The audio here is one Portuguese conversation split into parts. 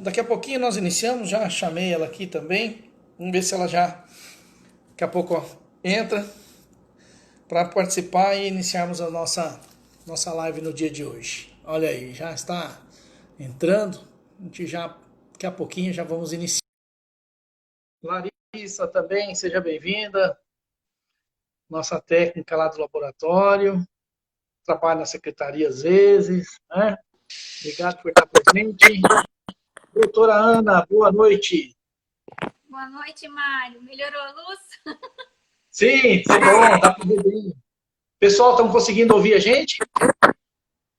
daqui a pouquinho nós iniciamos, já chamei ela aqui também. Vamos ver se ela já, daqui a pouco, ó, entra para participar e iniciarmos a nossa live no dia de hoje. Olha aí, já está entrando. A gente já, daqui a pouquinho, já vamos iniciar. Larissa também, seja bem-vinda. Nossa técnica lá do laboratório. Trabalha na secretaria às vezes, né? Obrigado por estar presente. Doutora Ana, boa noite. Boa noite, Mário. Melhorou a luz? Sim, tá bom, dá para ver bem. Pessoal, estão conseguindo ouvir a gente?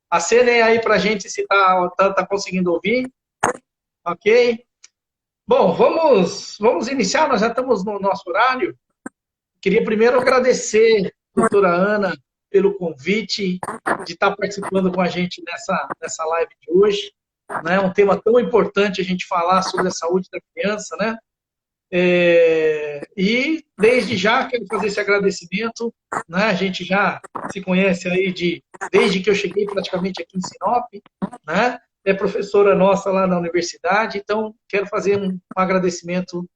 Acenem aí para a gente se tá conseguindo ouvir. Ok? Bom, vamos iniciar, nós já estamos no nosso horário. Queria primeiro agradecer, doutora Ana, pelo convite de estar participando com a gente nessa live de hoje. Né? Um tema tão importante a gente falar sobre a saúde da criança, né? E desde já quero fazer esse agradecimento, né? A gente já se conhece aí desde que eu cheguei praticamente aqui em Sinop, né? É professora nossa lá na universidade, então quero fazer um agradecimento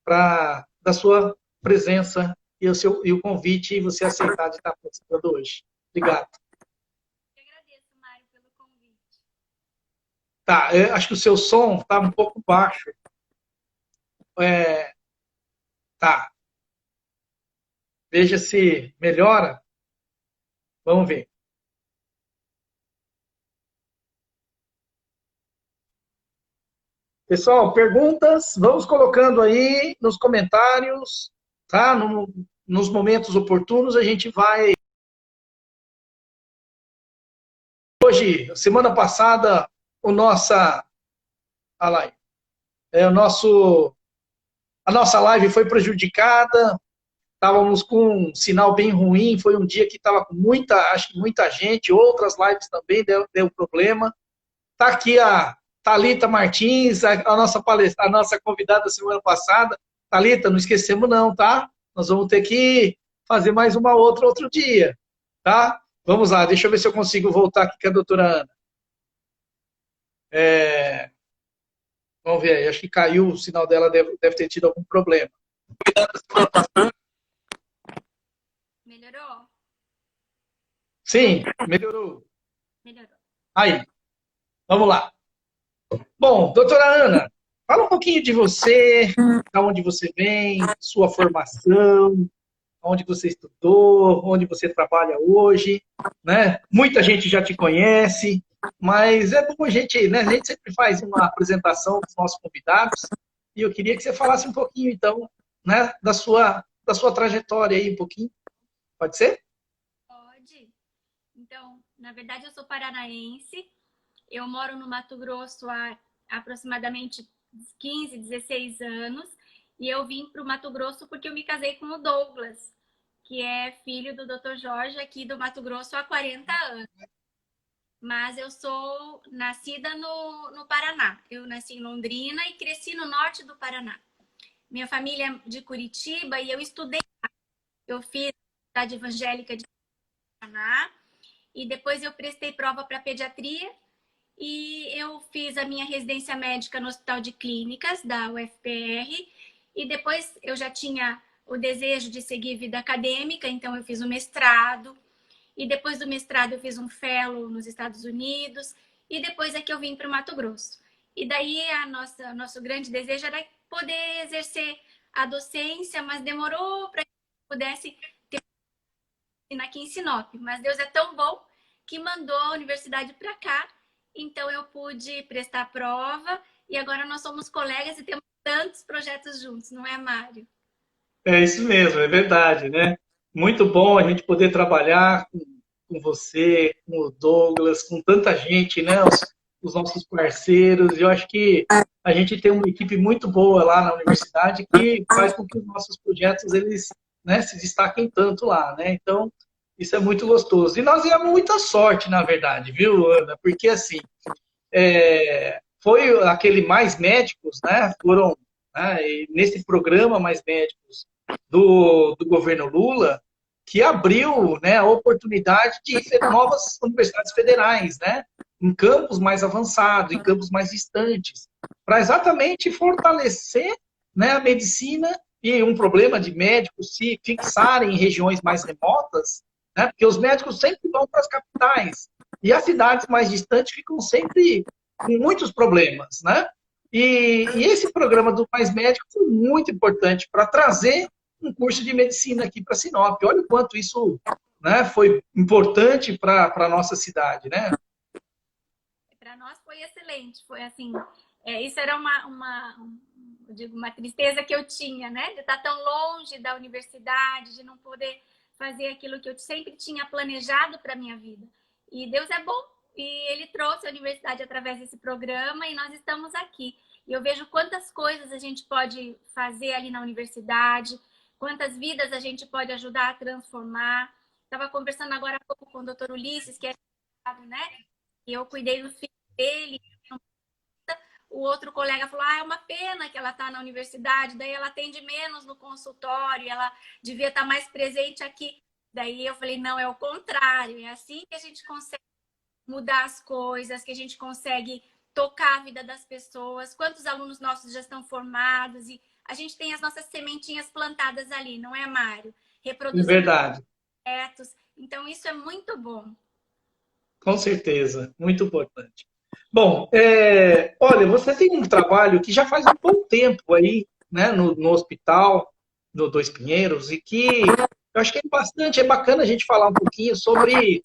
da sua presença e o convite e você aceitar de estar participando hoje. Obrigado. Eu agradeço, Mário, pelo convite. Tá, acho que o seu som está um pouco baixo. Tá. Veja se melhora. Vamos ver. Pessoal, perguntas, vamos colocando aí nos comentários, tá? Nos momentos oportunos a gente vai. Hoje, semana passada, a live, a nossa live foi prejudicada, estávamos com um sinal bem ruim, foi um dia que estava com acho que muita gente, outras lives também deu problema. Está aqui a Thalita Martins, a nossa convidada da semana passada. Thalita, não esquecemos não, tá? Nós vamos ter que fazer mais uma outra outro dia, tá? Vamos lá, deixa eu ver se eu consigo voltar aqui com a doutora Ana. Vamos ver aí, acho que caiu, o sinal dela deve ter tido algum problema. Melhorou? Sim, melhorou. Melhorou. Aí, vamos lá. Bom, doutora Ana, fala um pouquinho de você, de onde você vem, sua formação, onde você estudou, onde você trabalha hoje, né? Muita gente já te conhece, mas é bom a gente, né? A gente sempre faz uma apresentação dos nossos convidados e eu queria que você falasse um pouquinho, então, né, da sua trajetória aí, um pouquinho. Pode ser? Pode. Então, na verdade, eu sou paranaense. Eu moro no Mato Grosso há aproximadamente 15, 16 anos. E eu vim para o Mato Grosso porque eu me casei com o Douglas, que é filho do Dr. Jorge aqui do Mato Grosso há 40 anos. Mas eu sou nascida no Paraná. Eu nasci em Londrina e cresci no norte do Paraná. Minha família é de Curitiba e eu estudei. Eu fiz a Faculdade Evangélica de Paraná e depois eu prestei prova para pediatria e eu fiz a minha residência médica no Hospital de Clínicas da UFPR e depois eu já tinha o desejo de seguir vida acadêmica, então eu fiz o mestrado e depois do mestrado eu fiz um fellow nos Estados Unidos e depois é que eu vim para o Mato Grosso. E daí nosso grande desejo era poder exercer a docência, mas demorou para que eu pudesse ter aqui em Sinop. Mas Deus é tão bom que mandou a universidade para cá, então eu pude prestar a prova e agora nós somos colegas e temos tantos projetos juntos, não é, Mário? É isso mesmo, é verdade, né? Muito bom a gente poder trabalhar com você, com o Douglas, com tanta gente, né? Os nossos parceiros. Eu acho que a gente tem uma equipe muito boa lá na universidade que faz com que os nossos projetos eles, né, se destaquem tanto lá, né? Então, isso é muito gostoso. E nós tivemos muita sorte, na verdade, viu, Ana? Porque, assim, foi aquele Mais Médicos, né? Foram, né, nesse programa Mais Médicos do governo Lula, que abriu, né, a oportunidade de novas universidades federais, né? Em campos mais avançados, em campos mais distantes. para exatamente fortalecer, né, a medicina e um problema de médicos se fixarem em regiões mais remotas, né, porque os médicos sempre vão para as capitais e as cidades mais distantes ficam sempre com muitos problemas, né? E esse programa do Mais Médico foi muito importante para trazer um curso de medicina aqui para Sinop. Olha o quanto isso, né, foi importante para a nossa cidade, né? Para nós foi excelente, foi assim, isso era eu digo, uma tristeza que eu tinha, né? De estar tão longe da universidade, de não poder fazer aquilo que eu sempre tinha planejado para minha vida. E Deus é bom, e Ele trouxe a universidade através desse programa e nós estamos aqui. E eu vejo quantas coisas a gente pode fazer ali na universidade, quantas vidas a gente pode ajudar a transformar. Estava conversando agora há pouco com o doutor Ulisses, que é, né? E eu cuidei do filho dele. O outro colega falou: ah, é uma pena que ela está na universidade, daí ela atende menos no consultório, ela devia estar mais presente aqui. Daí eu falei: não, é o contrário, é assim que a gente consegue mudar as coisas, que a gente consegue tocar a vida das pessoas. Quantos alunos nossos já estão formados e a gente tem as nossas sementinhas plantadas ali, não é, Mário? É Reproduzindo verdade, projetos. Então, isso é muito bom. com certeza, muito importante. Bom, olha, você tem um trabalho que já faz um bom tempo aí, né, no hospital do Dois Pinheiros, e que eu acho que é bacana a gente falar um pouquinho sobre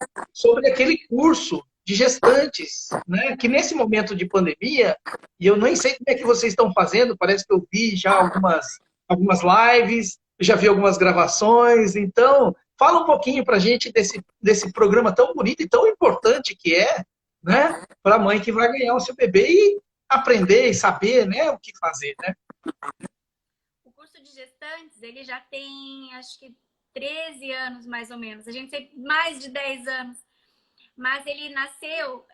aquele curso de gestantes, né, que nesse momento de pandemia, e eu nem sei como é que vocês estão fazendo, parece que eu vi já algumas lives, já vi algumas gravações, então fala um pouquinho para a gente desse programa tão bonito e tão importante que é, né? Para a mãe que vai ganhar o seu bebê e aprender e saber, né, o que fazer, né? O curso de gestantes, ele já tem, acho que 13 anos, mais ou menos. A gente tem mais de 10 anos. Mas ele nasceu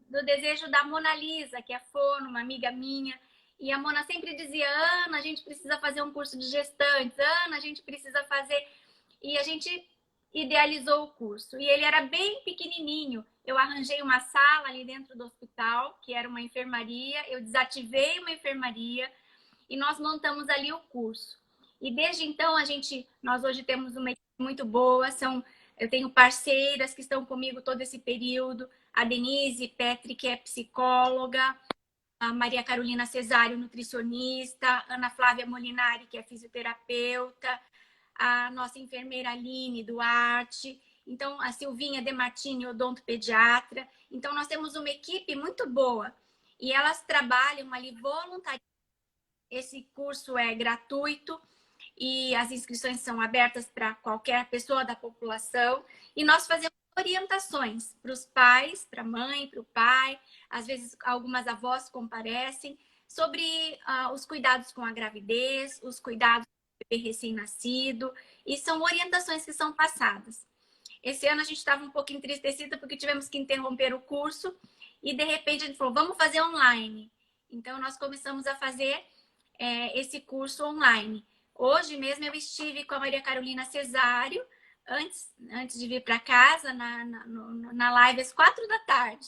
do desejo da Mona Lisa, que é fono, uma amiga minha. E a Mona sempre dizia: Ana, a gente precisa fazer um curso de gestantes. Ana, a gente precisa fazer. E a gente idealizou o curso. E ele era bem pequenininho. Eu arranjei uma sala ali dentro do hospital, que era uma enfermaria. Eu desativei uma enfermaria e nós montamos ali o curso. E desde então nós hoje temos uma equipe muito boa, eu tenho parceiras que estão comigo todo esse período, a Denise Petri, que é psicóloga, a Maria Carolina Cesário, nutricionista, a Ana Flávia Molinari, que é fisioterapeuta, a nossa enfermeira Aline Duarte, então a Silvinha Demartini, odontopediatra. Então nós temos uma equipe muito boa e elas trabalham ali voluntariamente. Esse curso é gratuito e as inscrições são abertas para qualquer pessoa da população. E nós fazemos orientações para os pais, para a mãe, para o pai. Às vezes, algumas avós comparecem sobre os cuidados com a gravidez, os cuidados com o bebê recém-nascido. E são orientações que são passadas. Esse ano a gente estava um pouco entristecida porque tivemos que interromper o curso e, de repente, a gente falou: vamos fazer online. Então, nós começamos a fazer esse curso online. Hoje mesmo eu estive com a Maria Carolina Cesário, antes de vir para casa, na live às 4 da tarde.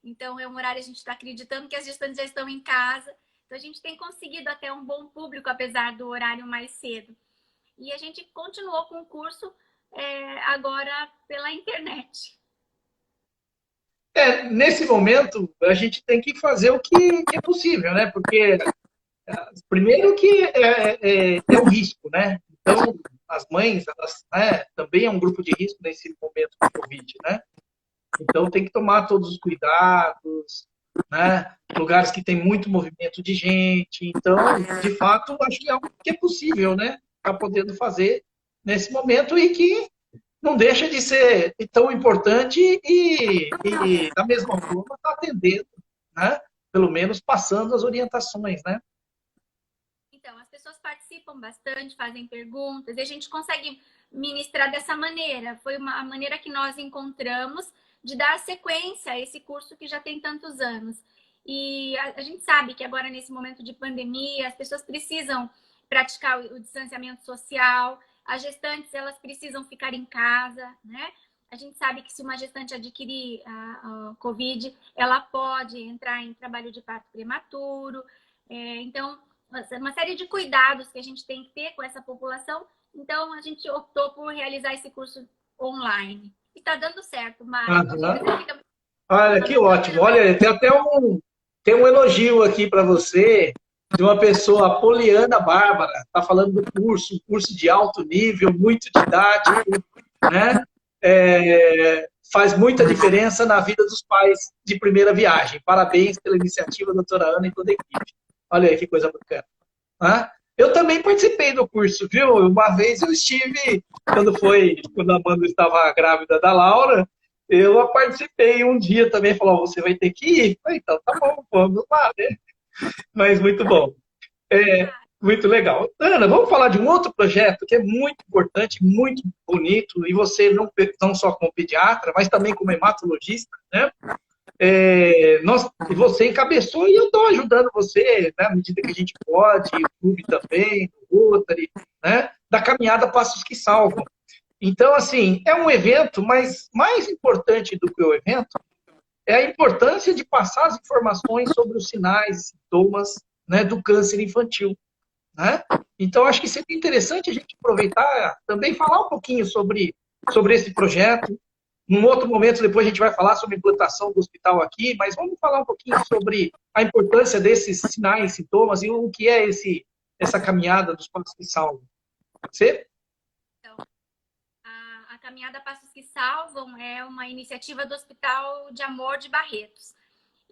Então, é um horário a gente está acreditando que as gestantes já estão em casa. Então, a gente tem conseguido até um bom público, apesar do horário mais cedo. E a gente continuou com o curso agora pela internet. Nesse momento, a gente tem que fazer o que é possível, né? Porque primeiro que é o risco, né? Então, as mães, elas, né, também é um grupo de risco nesse momento do Covid, né? Então, tem que tomar todos os cuidados, né? Lugares que tem muito movimento de gente. Então, de fato, acho que é algo que é possível, né? Está podendo fazer nesse momento e que não deixa de ser tão importante da mesma forma, está atendendo, né? Pelo menos passando as orientações, né? Então, as pessoas participam bastante, fazem perguntas, e a gente consegue ministrar dessa maneira. Foi a maneira que nós encontramos de dar sequência a esse curso que já tem tantos anos. E a gente sabe que agora, nesse momento de pandemia, as pessoas precisam praticar o distanciamento social, as gestantes, elas precisam ficar em casa, né? A gente sabe que se uma gestante adquirir a Covid, ela pode entrar em trabalho de parto prematuro. Então, uma série de cuidados que a gente tem que ter com essa população. Então, a gente optou por realizar esse curso online. E está dando certo, Mário. Aham. Olha, que ótimo. Olha, tem um elogio aqui para você de uma pessoa, a Poliana Bárbara, está falando do curso, um curso de alto nível, muito didático, né? Faz muita diferença na vida dos pais de primeira viagem. Parabéns pela iniciativa, doutora Ana e toda a equipe. Olha aí que coisa bacana. Né? Eu também participei do curso, viu? Uma vez eu estive, quando a Amanda estava grávida da Laura, eu participei um dia também, falou, você vai ter que ir. Falei, então tá bom, vamos lá, né? Mas muito bom. Muito legal. Ana, vamos falar de um outro projeto que é muito importante, muito bonito, e você não só como pediatra, mas também como hematologista, né? Você encabeçou e eu estou ajudando você, né, à medida que a gente pode, YouTube também, Rotary, né, da caminhada Passos que Salvam. Então, assim, é um evento, mas mais importante do que o evento é a importância de passar as informações sobre os sinais e sintomas, né, do câncer infantil. Né? Então, acho que seria interessante a gente aproveitar também falar um pouquinho sobre esse projeto. Num outro momento, depois a gente vai falar sobre a implantação do hospital aqui, mas vamos falar um pouquinho sobre a importância desses sinais, sintomas e o que é essa caminhada dos Passos que Salvam. Pode ser? Então, a Caminhada Passos que Salvam é uma iniciativa do Hospital de Amor de Barretos.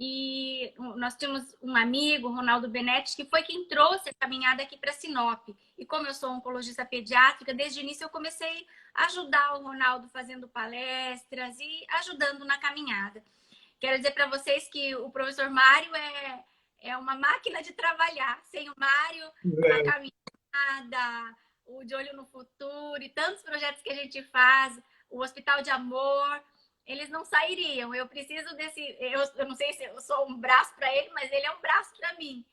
E nós tínhamos um amigo, Ronaldo Benetti, que foi quem trouxe a caminhada aqui para Sinop. E como eu sou oncologista pediátrica, desde o início eu comecei a ajudar o Ronaldo fazendo palestras e ajudando na caminhada. Quero dizer para vocês que o professor Mário é uma máquina de trabalhar. Sem o Mário, a caminhada, o De Olho no Futuro e tantos projetos que a gente faz, o Hospital de Amor, eles não sairiam. Eu preciso desse... Eu não sei se eu sou um braço para ele, mas ele é um braço para mim.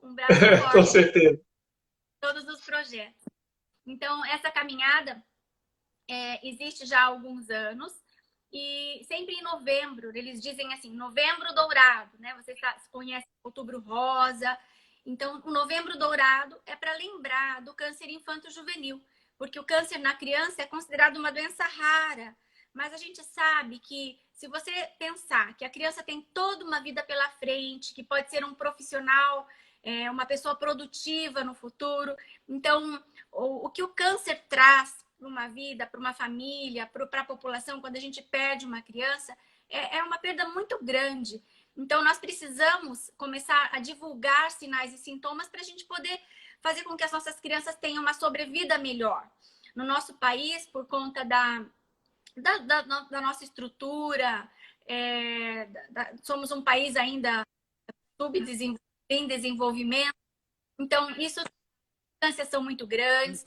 Um braço forte. Com certeza. Todos os projetos. Então, essa caminhada existe já há alguns anos. E sempre em novembro, eles dizem assim, novembro dourado, né? Vocês conhecem outubro rosa. Então, o novembro dourado é para lembrar do câncer infanto-juvenil, porque o câncer na criança é considerado uma doença rara. Mas a gente sabe que se você pensar que a criança tem toda uma vida pela frente, que pode ser um profissional, uma pessoa produtiva no futuro, então o que o câncer traz para uma vida, para uma família, para a população, quando a gente perde uma criança, é uma perda muito grande. Então, nós precisamos começar a divulgar sinais e sintomas para a gente poder fazer com que as nossas crianças tenham uma sobrevida melhor. No nosso país, por conta da nossa estrutura, somos um país ainda subdesenvolvido, em desenvolvimento, então, isso, as distâncias são muito grandes,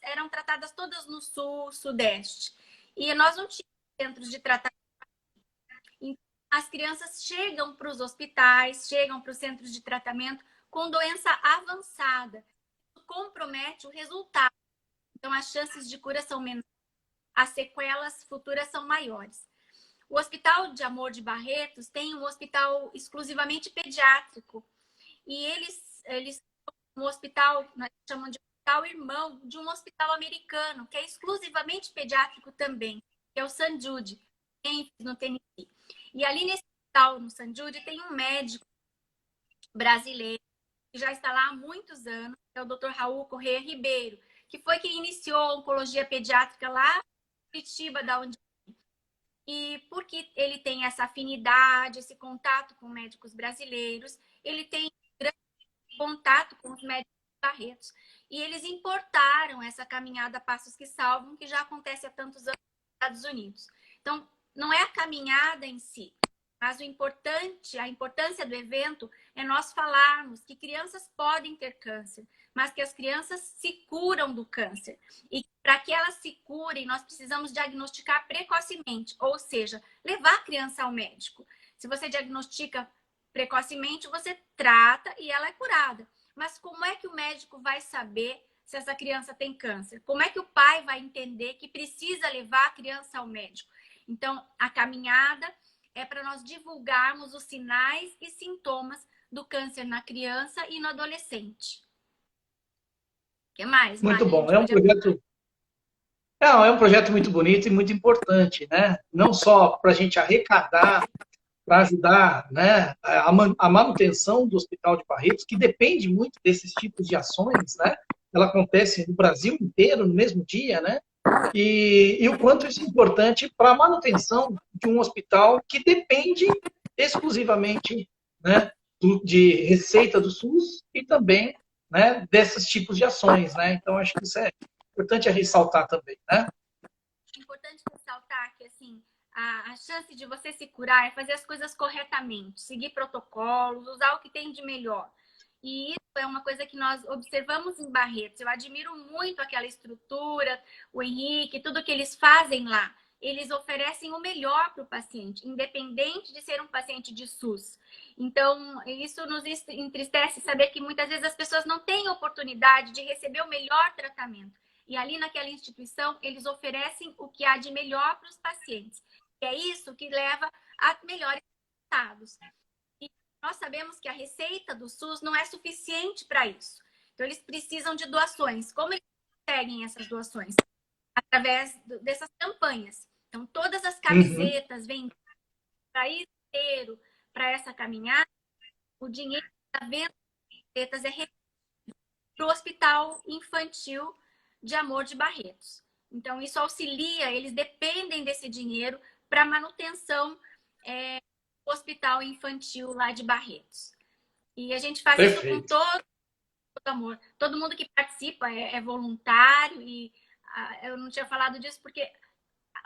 eram tratadas todas no sul, sudeste. E nós não tínhamos centros de tratamento. Então, as crianças chegam para os hospitais, chegam para os centros de tratamento com doença avançada. Isso compromete o resultado. Então, as chances de cura são menores, as sequelas futuras são maiores. O Hospital de Amor de Barretos tem um hospital exclusivamente pediátrico. E eles um hospital, nós chamamos de hospital irmão de um hospital americano, que é exclusivamente pediátrico também, que é o St. Jude, no Tennessee. E ali nesse hospital, no St. Jude, tem um médico brasileiro, que já está lá há muitos anos, que é o Dr. Raul Correia Ribeiro, que foi quem iniciou a oncologia pediátrica lá em Curitiba, da onde... E porque ele tem essa afinidade, esse contato com médicos brasileiros, ele tem contato com os médicos de Barretos. E eles importaram essa caminhada Passos que Salvam, que já acontece há tantos anos nos Estados Unidos. Então, não é a caminhada em si, mas a importância do evento é nós falarmos que crianças podem ter câncer, mas que as crianças se curam do câncer. E para que elas se curem, nós precisamos diagnosticar precocemente, ou seja, levar a criança ao médico. Se você diagnostica precocemente, você trata e ela é curada. Mas como é que o médico vai saber se essa criança tem câncer? Como é que o pai vai entender que precisa levar a criança ao médico? Então, a caminhada é para nós divulgarmos os sinais e sintomas do câncer na criança e no adolescente. O que mais, Muito Mari? A bom. gente pode... É um projeto muito bonito e muito importante, né? Não só para a gente arrecadar, para ajudar, né, a manutenção do Hospital de Barretos, que depende muito desses tipos de ações, né? Ela acontece no Brasil inteiro no mesmo dia, né? E o quanto isso é importante para a manutenção de um hospital que depende exclusivamente, né, de receita do SUS e também, né, desses tipos de ações, né? Então acho que isso é importante ressaltar também, né? É importante ressaltar que, assim, a chance de você se curar é fazer as coisas corretamente, seguir protocolos, usar o que tem de melhor. E isso é uma coisa que nós observamos em Barretos. Eu admiro muito aquela estrutura, o Henrique, tudo que eles fazem lá. Eles oferecem o melhor para o paciente, independente de ser um paciente de SUS. Então, isso nos entristece saber que muitas vezes as pessoas não têm oportunidade de receber o melhor tratamento. E ali naquela instituição, eles oferecem o que há de melhor para os pacientes. E é isso que leva a melhores resultados. E nós sabemos que a receita do SUS não é suficiente para isso. Então, eles precisam de doações. Como eles conseguem essas doações? Através dessas campanhas. Então, todas as camisetas vêm para isso inteiro, para essa caminhada, o dinheiro da venda das camisetas é para o Hospital Infantil de Amor de Barretos. Então, isso auxilia, eles dependem desse dinheiro para a manutenção do Hospital Infantil lá de Barretos. E a gente faz isso com todo amor. Todo mundo que participa é voluntário e eu não tinha falado disso porque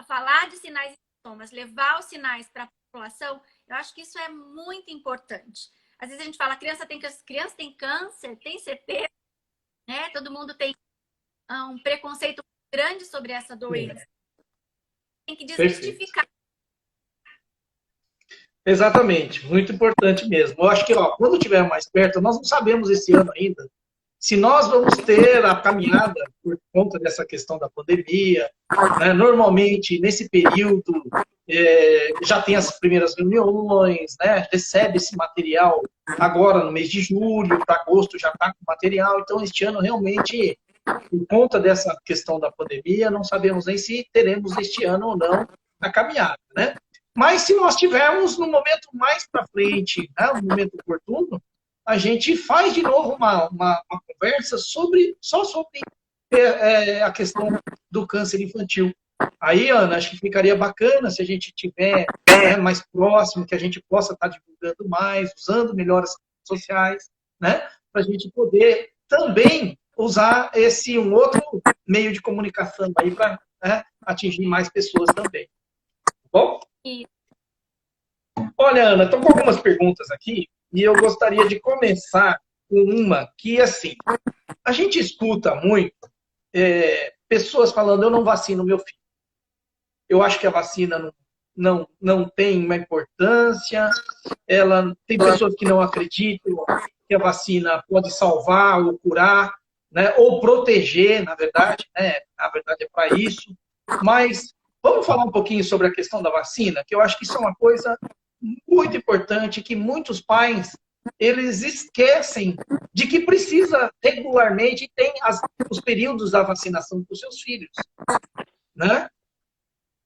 falar de sinais e sintomas, levar os sinais para a população, eu acho que isso é muito importante. Às vezes a gente fala, criança tem câncer, tem certeza? Né? Todo mundo tem um preconceito grande sobre essa doença. Tem que desmistificar. Exatamente, muito importante mesmo. Eu acho que, ó, quando estiver mais perto, nós não sabemos esse ano ainda se nós vamos ter a caminhada por conta dessa questão da pandemia. Né? Normalmente, nesse período, já tem as primeiras reuniões, né? Recebe esse material agora no mês de julho, para agosto já está com material. Então, este ano, realmente, por conta dessa questão da pandemia, não sabemos nem se teremos este ano ou não a caminhada, né? Mas se nós tivermos no momento mais para frente, né, um momento oportuno, a gente faz de novo uma conversa só sobre a questão do câncer infantil. Aí, Ana, acho que ficaria bacana se a gente tiver, né, mais próximo, que a gente possa estar divulgando mais, usando melhor as redes sociais, né, para a gente poder também usar esse um outro meio de comunicação aí para, né, atingir mais pessoas também. Bom? Olha, Ana, estou com algumas perguntas aqui e eu gostaria de começar com uma que, assim, a gente escuta muito pessoas falando, eu não vacino meu filho. Eu acho que a vacina não tem uma importância, tem pessoas que não acreditam que a vacina pode salvar ou curar, né, ou proteger, na verdade, né, na verdade é para isso, mas vamos falar um pouquinho sobre a questão da vacina, que eu acho que isso é uma coisa muito importante, que muitos pais, eles esquecem de que precisa regularmente, tem os períodos da vacinação para os seus filhos, né?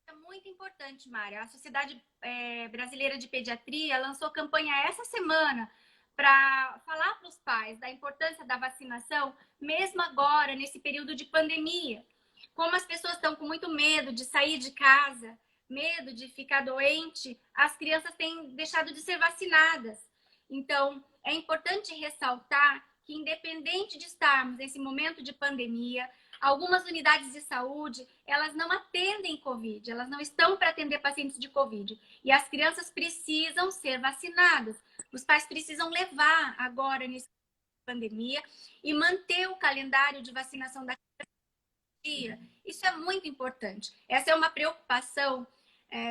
É muito importante, Mária. A Sociedade Brasileira de Pediatria lançou campanha essa semana para falar para os pais da importância da vacinação, mesmo agora, nesse período de pandemia. Como as pessoas estão com muito medo de sair de casa, medo de ficar doente, as crianças têm deixado de ser vacinadas. Então, é importante ressaltar que, independente de estarmos nesse momento de pandemia, algumas unidades de saúde, elas não atendem Covid, elas não estão para atender pacientes de Covid. E as crianças precisam ser vacinadas. Os pais precisam levar agora, nessa pandemia, e manter o calendário de vacinação da criança. Isso é muito importante. Essa é uma preocupação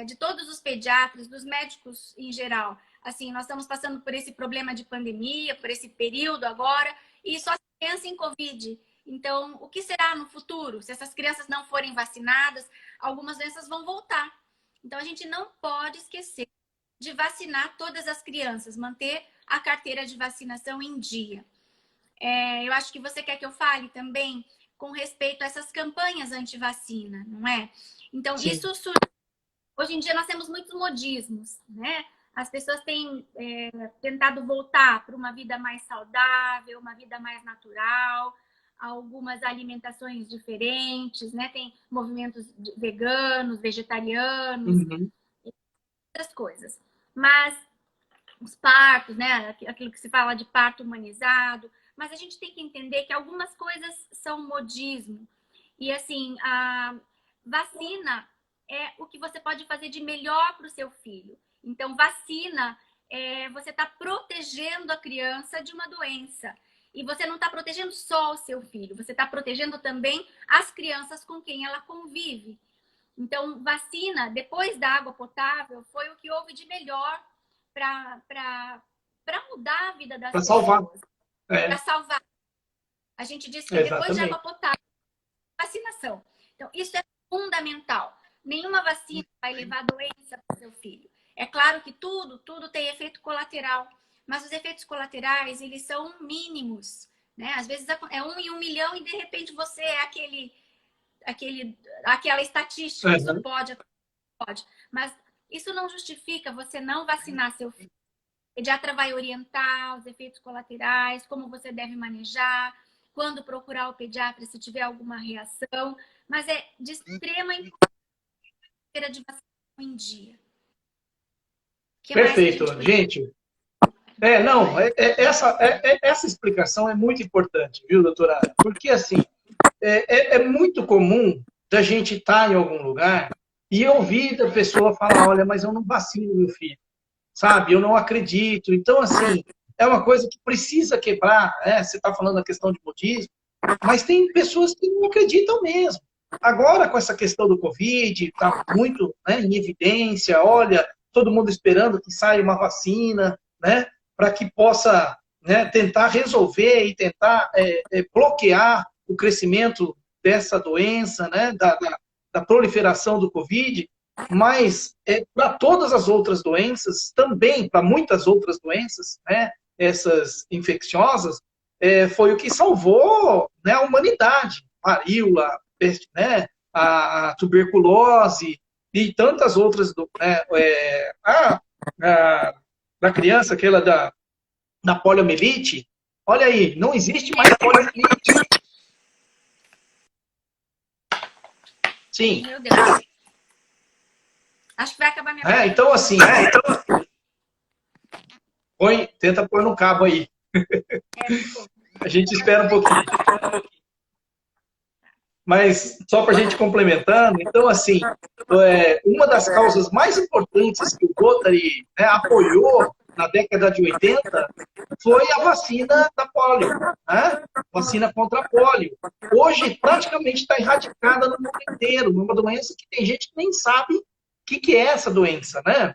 de todos os pediatras, dos médicos em geral. Assim, nós estamos passando por esse problema de pandemia, por esse período agora, e só se pensa em Covid. Então, o que será no futuro? Se essas crianças não forem vacinadas, algumas doenças vão voltar. Então, a gente não pode esquecer de vacinar todas as crianças, manter a carteira de vacinação em dia. Eu acho que você quer que eu fale também com respeito a essas campanhas anti-vacina, não é? Então, Sim. isso hoje em dia nós temos muitos modismos, né? As pessoas têm tentado voltar para uma vida mais saudável, uma vida mais natural, algumas alimentações diferentes, né? Tem movimentos veganos, vegetarianos, Uhum. outras coisas. Mas os partos, né? Aquilo que se fala de parto humanizado. Mas a gente tem que entender que algumas coisas são modismo. E assim, a vacina é o que você pode fazer de melhor para o seu filho. Então, vacina, você está protegendo a criança de uma doença. E você não está protegendo só o seu filho, você está protegendo também as crianças com quem ela convive. Então, vacina, depois da água potável, foi o que houve de melhor para mudar a vida das Para salvar. pessoas, para É, salvar. A gente diz que depois de água exatamente. potável, vacinação. Então, isso é fundamental. Nenhuma vacina vai levar doença para o seu filho. É claro que tudo tem efeito colateral, mas os efeitos colaterais, eles são mínimos, né? Às vezes é 1 em 1 milhão e de repente você é aquela estatística, isso Uhum. pode, mas isso não justifica você não vacinar seu filho. O pediatra vai orientar os efeitos colaterais, como você deve manejar, quando procurar o pediatra se tiver alguma reação, mas é de extrema importância de vacinação em dia. O que mais que a Perfeito, gente poderia... gente. Não, essa explicação é muito importante, viu, doutora? Porque, assim, é muito comum da gente estar em algum lugar e ouvir da pessoa falar, olha, mas eu não vacino meu filho, sabe? Eu não acredito. Então, assim, é uma coisa que precisa quebrar, né? Você está falando da questão de modismo, mas tem pessoas que não acreditam mesmo. Agora, com essa questão do Covid, está muito, né, em evidência, olha, todo mundo esperando que saia uma vacina, né, para que possa, né, tentar resolver e tentar bloquear o crescimento dessa doença, né, da proliferação do Covid, mas para todas as outras doenças, também para muitas outras doenças, né, essas infecciosas, foi o que salvou, né, a humanidade. Varíola, né, a tuberculose e tantas outras. Né, da criança, aquela da poliomielite. Olha aí, não existe mais poliomielite. Sim. Meu Deus. Acho que vai acabar minha bateria. Então, assim, tenta pôr no cabo aí. A gente espera um pouquinho. Mas, só para a gente complementando, então, assim, uma das causas mais importantes que o Rotary, né, apoiou na década de 80 foi a vacina da polio, né? Vacina contra a polio. Hoje, praticamente está erradicada no mundo inteiro, uma doença que tem gente que nem sabe o que é essa doença, né?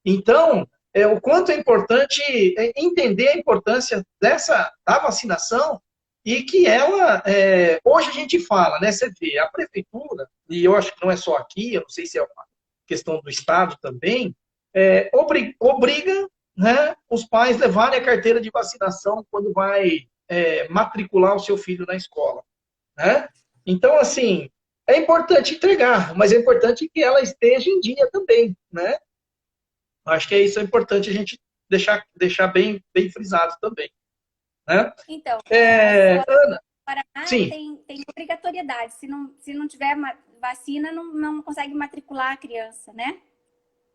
Então, o quanto é importante entender a importância da vacinação e que ela, hoje a gente fala, né, você vê, a prefeitura, e eu acho que não é só aqui, eu não sei se é uma questão do Estado também, obriga, né, os pais levarem a carteira de vacinação quando vai matricular o seu filho na escola, né? Então, assim, é importante entregar, mas é importante que ela esteja em dia também, né? Acho que isso é importante a gente deixar bem frisado também, né? Então, Ana, Paraná sim. tem obrigatoriedade. Se não tiver vacina, não consegue matricular a criança, né?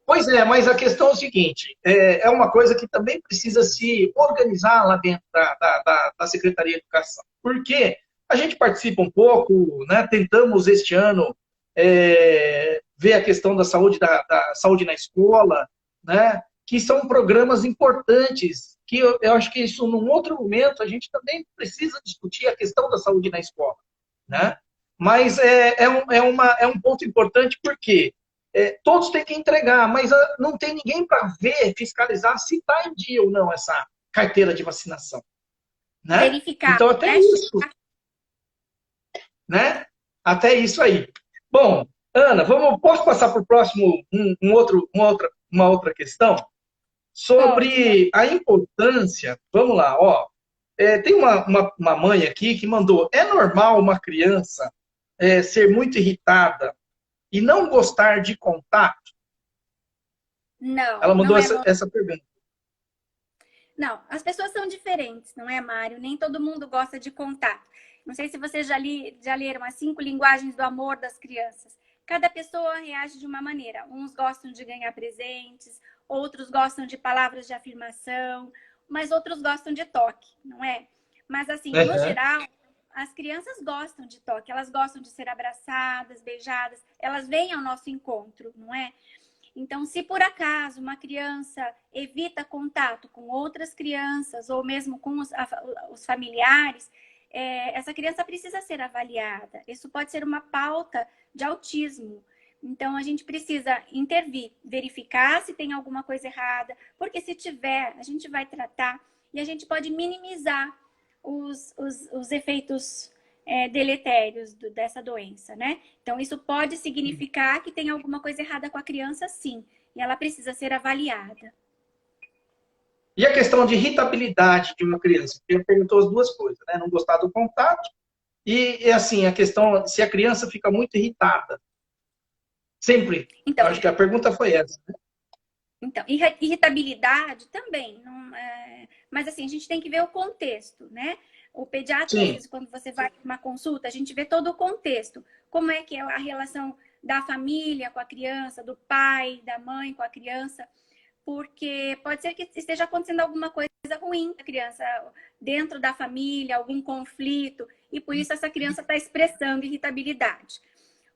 Pois é, mas a questão é o seguinte, é uma coisa que também precisa se organizar lá dentro da Secretaria de Educação. Porque a gente participa um pouco, né, tentamos este ano ver a questão da saúde, da saúde na escola, né, que são programas importantes, que eu acho que isso, num outro momento, a gente também precisa discutir a questão da saúde na escola, né? Mas é um ponto importante porque todos têm que entregar, mas não tem ninguém para ver, fiscalizar se está em dia ou não essa carteira de vacinação, né? Verificar, Então, até né? isso. né? Até isso aí. Bom, Ana, posso passar para o próximo uma outra questão? Pode, pode. Sobre a importância, vamos lá, ó. Tem uma mãe aqui que mandou: é normal uma criança ser muito irritada e não gostar de contato? Não, Ela mandou não é essa pergunta. Não, as pessoas são diferentes, não é, Mário? Nem todo mundo gosta de contato. Não sei se vocês já leram as 5 linguagens do amor das crianças. Cada pessoa reage de uma maneira. Uns gostam de ganhar presentes, outros gostam de palavras de afirmação, mas outros gostam de toque, não é? Mas assim, no Uhum. geral, as crianças gostam de toque, elas gostam de ser abraçadas, beijadas, elas vêm ao nosso encontro, não é? Então, se por acaso uma criança evita contato com outras crianças ou mesmo com os familiares, essa criança precisa ser avaliada. Isso pode ser uma pauta de autismo. Então, a gente precisa intervir, verificar se tem alguma coisa errada, porque se tiver, a gente vai tratar e a gente pode minimizar os efeitos deletérios dessa doença, né? Então, isso pode significar que tem alguma coisa errada com a criança, sim. E ela precisa ser avaliada. E a questão de irritabilidade de uma criança? Porque perguntou as duas coisas, né? Não gostar do contato e assim, a questão se a criança fica muito irritada. Sempre. Então, Acho que a pergunta foi essa. então irritabilidade também. Não, mas assim, a gente tem que ver o contexto, né? O pediatra, às Sim. vezes, quando você vai para uma consulta, a gente vê todo o contexto. Como é que é a relação da família com a criança, do pai, da mãe com a criança. Porque pode ser que esteja acontecendo alguma coisa ruim com a criança, dentro da família, algum conflito, e por isso essa criança está expressando irritabilidade.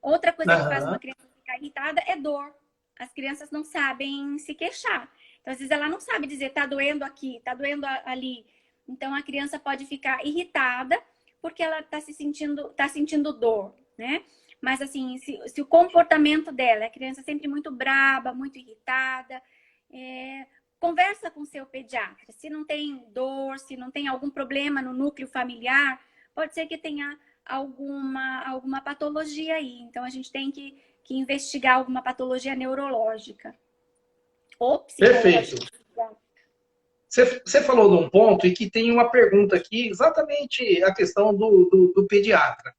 Outra coisa que faz uma Aham. criança ficar irritada é dor. As crianças não sabem se queixar. Então, às vezes, ela não sabe dizer, tá doendo aqui, tá doendo ali. Então, a criança pode ficar irritada porque ela tá sentindo dor, né? Mas, assim, se o comportamento dela, a criança é sempre muito braba, muito irritada, conversa com seu pediatra. Se não tem dor, se não tem algum problema no núcleo familiar, pode ser que tenha alguma patologia aí. Então, a gente tem que investigar alguma patologia neurológica ou Perfeito. psicológica. Você falou de um ponto e que tem uma pergunta aqui, exatamente a questão do pediatra.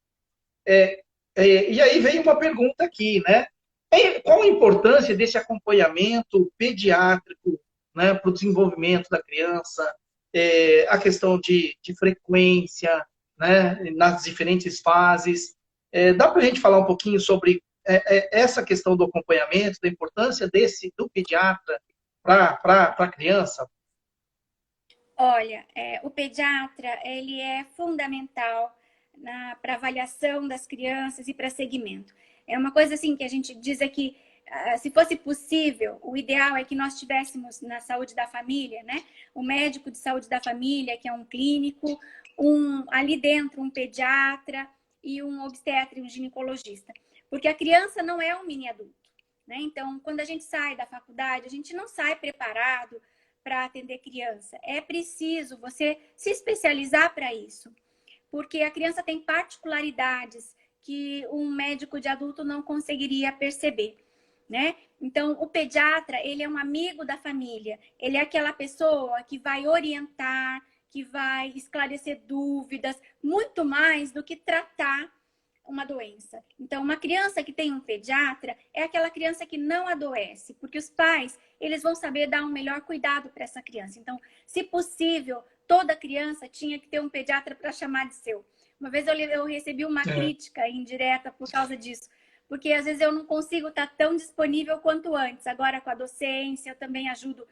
E aí vem uma pergunta aqui, né? Qual a importância desse acompanhamento pediátrico, né, para o desenvolvimento da criança? A questão de frequência, né, nas diferentes fases. Dá para a gente falar um pouquinho sobre essa questão do acompanhamento, da importância do pediatra para a criança? Olha, o pediatra, ele é fundamental para avaliação das crianças e para segmento. É uma coisa assim que a gente diz aqui, se fosse possível, o ideal é que nós tivéssemos na saúde da família, né? O médico de saúde da família, que é um clínico, ali dentro um pediatra e um obstetra e um ginecologista. Porque a criança não é um mini adulto, né? Então, quando a gente sai da faculdade, a gente não sai preparado para atender criança. É preciso você se especializar para isso, porque a criança tem particularidades que um médico de adulto não conseguiria perceber, né? Então, o pediatra, ele é um amigo da família, ele é aquela pessoa que vai orientar, que vai esclarecer dúvidas, muito mais do que tratar uma doença. Então, uma criança que tem um pediatra é aquela criança que não adoece, porque os pais, eles vão saber dar um melhor cuidado para essa criança. Então, se possível, toda criança tinha que ter um pediatra para chamar de seu. Uma vez eu recebi uma crítica indireta por causa disso, porque às vezes eu não consigo estar tão disponível quanto antes. Agora, com a docência, eu também ajudo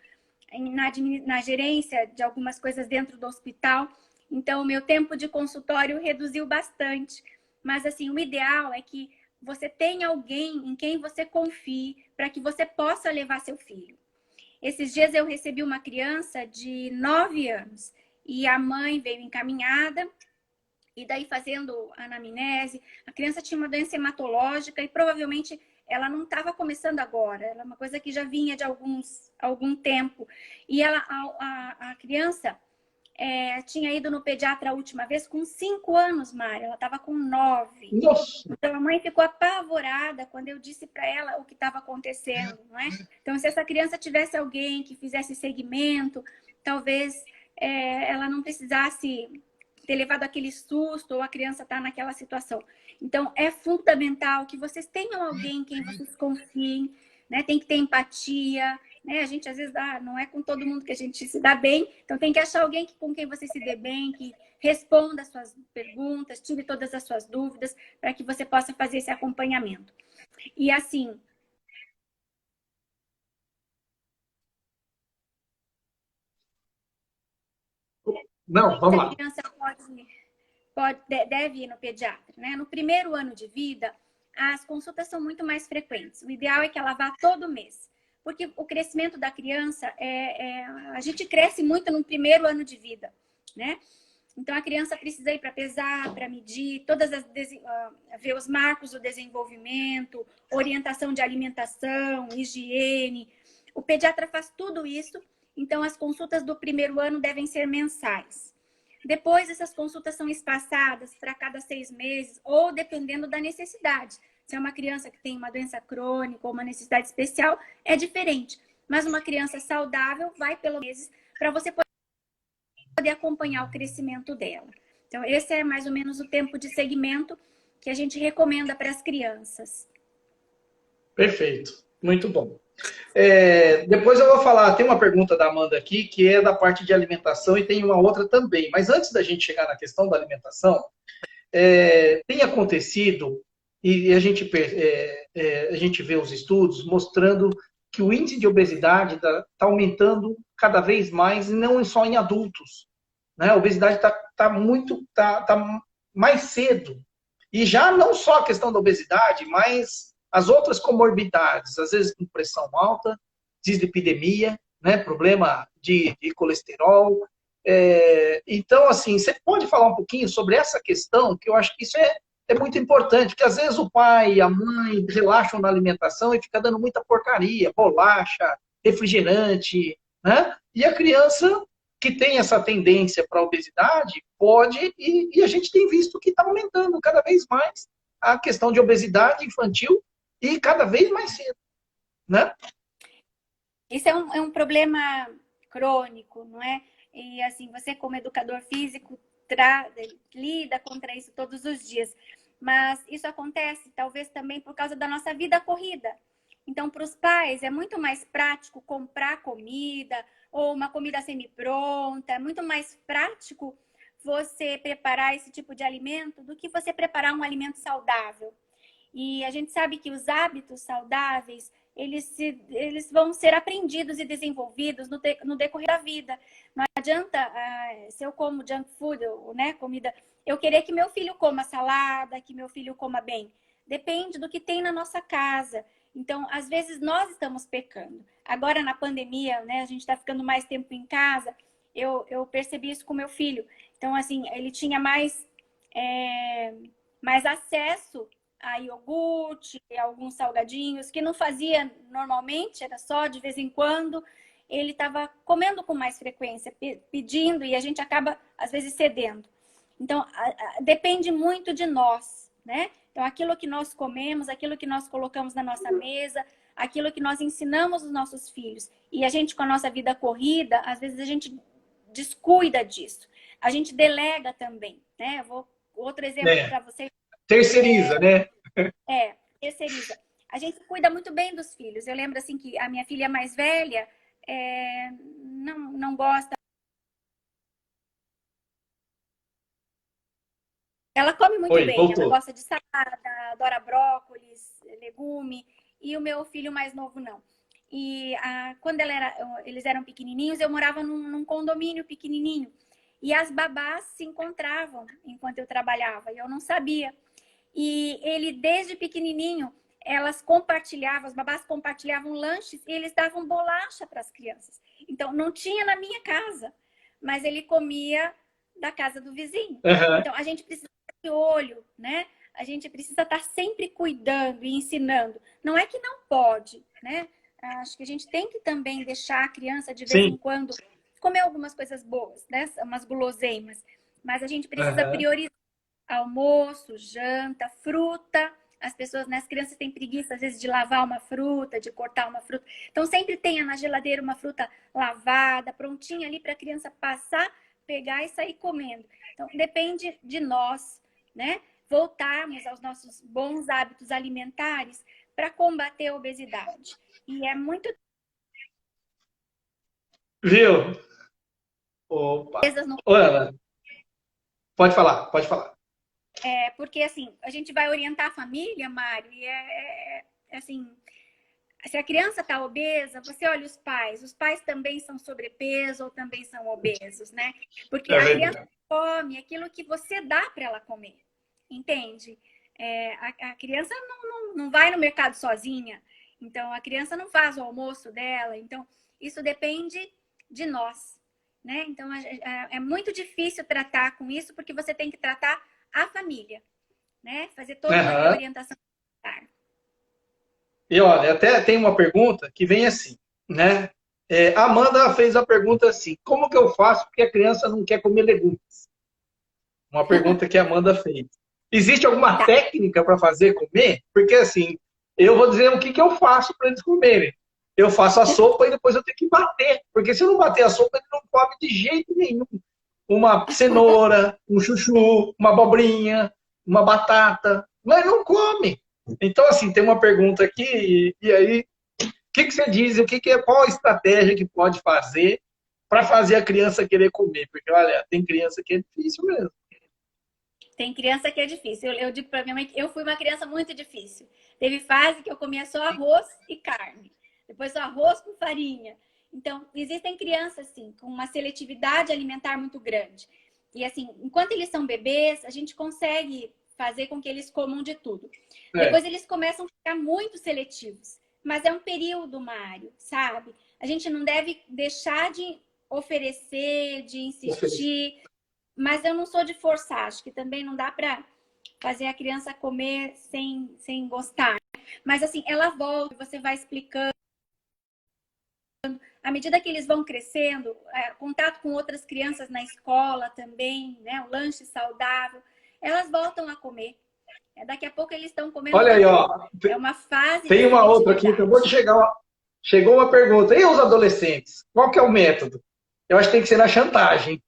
na gerência de algumas coisas dentro do hospital. Então, o meu tempo de consultório reduziu bastante. Mas, assim, o ideal é que você tenha alguém em quem você confie para que você possa levar seu filho. Esses dias eu recebi uma criança de 9 anos e a mãe veio encaminhada e daí fazendo anamnese, a criança tinha uma doença hematológica e provavelmente ela não estava começando agora, era uma coisa que já vinha de algum tempo. E a criança tinha ido no pediatra a última vez com 5 anos, Mari. Ela estava com 9. Nossa! Então, a mãe ficou apavorada quando eu disse para ela o que estava acontecendo, não é? Então, se essa criança tivesse alguém que fizesse segmento, talvez ela não precisasse ter levado aquele susto ou a criança estar naquela situação. Então, é fundamental que vocês tenham alguém em quem vocês confiem, né? Tem que ter empatia, né? A gente, às vezes, não é com todo mundo que a gente se dá bem, então tem que achar alguém com quem você se dê bem, que responda as suas perguntas, tire todas as suas dúvidas, para que você possa fazer esse acompanhamento. E, assim, Não, vamos a lá. criança deve ir no pediatra, né? No primeiro ano de vida, as consultas são muito mais frequentes. O ideal é que ela vá todo mês, porque o crescimento da criança a gente cresce muito no primeiro ano de vida, né? Então a criança precisa ir para pesar, para medir, ver os marcos do desenvolvimento, orientação de alimentação, higiene. O pediatra faz tudo isso, então as consultas do primeiro ano devem ser mensais. Depois, essas consultas são espaçadas para cada 6 meses, ou dependendo da necessidade. Se é uma criança que tem uma doença crônica ou uma necessidade especial, é diferente. Mas uma criança saudável vai pelo meses para você poder acompanhar o crescimento dela. Então, esse é mais ou menos o tempo de segmento que a gente recomenda para as crianças. Perfeito. Muito bom. Depois eu vou falar, tem uma pergunta da Amanda aqui, que é da parte de alimentação, e tem uma outra também. Mas antes da gente chegar na questão da alimentação, tem acontecido, e a gente vê os estudos mostrando que o índice de obesidade está aumentando cada vez mais, e não só em adultos. Né? A obesidade está mais cedo. E já não só a questão da obesidade, mas as outras comorbidades, às vezes com pressão alta, dislipidemia, né? Problema de colesterol. Então, assim, você pode falar um pouquinho sobre essa questão, que eu acho que isso é muito importante, porque às vezes o pai e a mãe relaxam na alimentação e fica dando muita porcaria, bolacha, refrigerante, né? E a criança que tem essa tendência para a obesidade pode, e a gente tem visto que está aumentando cada vez mais a questão de obesidade infantil e cada vez mais cedo, né? Isso é um problema crônico, não é? E assim, você como educador físico lida contra isso todos os dias. Mas isso acontece talvez também por causa da nossa vida corrida. Então, para os pais, é muito mais prático comprar comida ou uma comida semi-pronta. É muito mais prático você preparar esse tipo de alimento do que você preparar um alimento saudável. E a gente sabe que os hábitos saudáveis, eles vão ser aprendidos e desenvolvidos no decorrer da vida. Não adianta, se eu como junk food, né, comida, eu querer que meu filho coma salada, que meu filho coma bem. Depende do que tem na nossa casa. Então, às vezes, nós estamos pecando. Agora, na pandemia, né, a gente está ficando mais tempo em casa, eu percebi isso com meu filho. Então, assim, ele tinha mais acesso a iogurte, alguns salgadinhos, que não fazia normalmente, era só de vez em quando. Ele estava comendo com mais frequência, pedindo, e a gente acaba, às vezes, cedendo. Então, depende muito de nós, né? Então, aquilo que nós comemos, aquilo que nós colocamos na nossa mesa, aquilo que nós ensinamos os nossos filhos. E a gente, com a nossa vida corrida, às vezes a gente descuida disso. A gente delega também, né? Outro exemplo para vocês. Terceiriza, né? Terceiriza. A gente cuida muito bem dos filhos. Eu lembro assim que a minha filha mais velha não gosta. Ela come muito bem. Voltou. Ela gosta de salada, adora brócolis, legume. E o meu filho mais novo não. E quando eles eram pequenininhos, eu morava num condomínio pequenininho. E as babás se encontravam enquanto eu trabalhava. E eu não sabia. E ele, desde pequenininho, as babás compartilhavam lanches e eles davam bolacha para as crianças. Então, não tinha na minha casa, mas ele comia da casa do vizinho. Uhum. Então, a gente precisa ter olho, né? A gente precisa estar sempre cuidando e ensinando. Não é que não pode, né? Acho que a gente tem que também deixar a criança, de vez em quando, comer algumas coisas boas, né? Umas guloseimas. Mas a gente precisa Aham. priorizar almoço, janta, fruta. As pessoas, né, as crianças têm preguiça, às vezes, de lavar uma fruta, de cortar uma fruta. Então, sempre tenha na geladeira uma fruta lavada, prontinha ali para a criança passar, pegar e sair comendo. Então, depende de nós, né? Voltarmos aos nossos bons hábitos alimentares para combater a obesidade. E é muito Viu? Opa. vezes no Ô, Ana, pode falar, pode falar. porque assim, a gente vai orientar a família, Mário, e assim, se a criança está obesa, você olha os pais também são sobrepeso ou também são obesos, né? Porque É a criança verdade. come aquilo que você dá para ela comer, entende? A criança não vai no mercado sozinha, então a criança não faz o almoço dela, então isso depende de nós, né? Então é muito difícil tratar com isso porque você tem que tratar a família, né? Fazer toda uma Aham. reorientação alimentar. E olha, até tem uma pergunta que vem assim, né? A Amanda fez a pergunta assim: como que eu faço porque a criança não quer comer legumes? Uma pergunta que a Amanda fez. Existe alguma Tá. técnica para fazer comer? Porque assim, eu vou dizer o que eu faço para eles comerem. Eu faço a sopa e depois eu tenho que bater. Porque se eu não bater a sopa, ele não come de jeito nenhum. Uma cenoura, um chuchu, uma abobrinha, uma batata. Mas não come. Então, assim, tem uma pergunta aqui, e aí, o que você diz? Qual a estratégia que pode fazer para fazer a criança querer comer? Porque, olha, tem criança que é difícil mesmo. Tem criança que é difícil. Eu digo para minha mãe que eu fui uma criança muito difícil. Teve fase que eu comia só arroz e carne. Depois só arroz com farinha. Então, existem crianças, assim, com uma seletividade alimentar muito grande. E, assim, enquanto eles são bebês, a gente consegue fazer com que eles comam de tudo. É, Depois eles começam a ficar muito seletivos. Mas é um período, Mário, sabe? A gente não deve deixar de oferecer, de oferecer. insistir, mas eu não sou de forçar, acho que também não dá para fazer a criança comer sem gostar. Mas assim, ela volta, você vai explicando. À medida que eles vão crescendo, contato com outras crianças na escola também, né? O lanche saudável, elas voltam a comer. Daqui a pouco eles estão comendo Olha aí, também. ó. É uma fase de Tem uma outra aqui, acabou de seletividade. chegar. Chegou uma pergunta. E os adolescentes? Qual que é o método? Eu acho que tem que ser na chantagem.